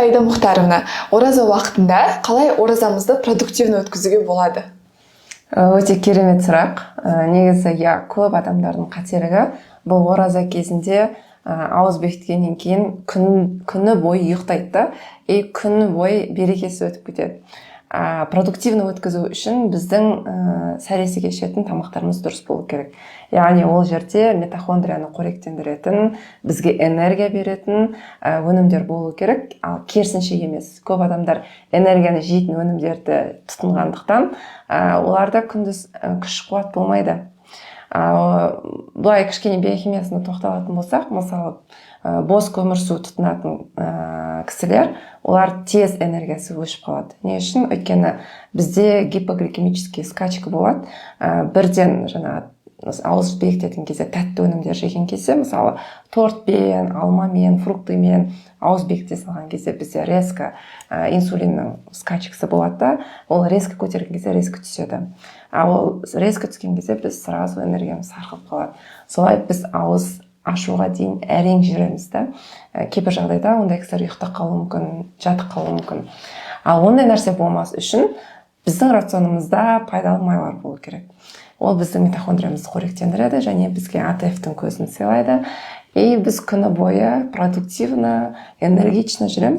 Аида Мұхтаровна, ораза уақытында қалай оразамызды продуктивно өткізуге болады? Өте керемет сұрақ. Негізі, көп адамдардың қателігі бұл ораза кезінде ауыз бекіткеннен кейін күні бойы ұйықтайды и күні бойы берекесі өтіп кетеді. Продуктивно өткізу үшін біздің сәресі кешетін тамақтарымыз дұрыс болу керек. Яғни ол жерде митохондрияны қоректендіретін, бізге энергия беретін өнімдер болу керек, ал керісінше емес. Көп адамдар энергияны жейтін өнімдерді тұтынғандықтан оларда күндіз күш қуат болмайды. Бұлай кішкене биохимиясына тоқталатын болсақ, мысалы, бос көмірсу тұтынатын кісілер, олар тез энергиясы өшіп қалады. Не үшін? Өйткені бізде гипогликемический скачка болады. Бірден ауыз бекітетін кезде, тәтті өнімдер жеген кезде, мысалы, тортпен, алмамен, фруктымен ауыз бекіте салған кезде бізде резко инсулиннің скачкасы болады да, ол резко көтерген кезде резко түседі. Ол резко түскен кезде біз сразу энергиямыз сарқып қалады. Солай біз ауыз ашуға дейін әрең жүреміз да. Кейбір жағдайда ондай кісілер ұйықтап қалуы мүмкін, жатып қалуы мүмкін. Ал ондай нәрсе болмас үшін біздің рационымызда пайдалы майлар болу керек. Ол біздің митохондриямызды қоректендіреді және бізге АТФ-тің көзін сыйлайды. И біз күні бойы продуктивно, энергично жүреміз.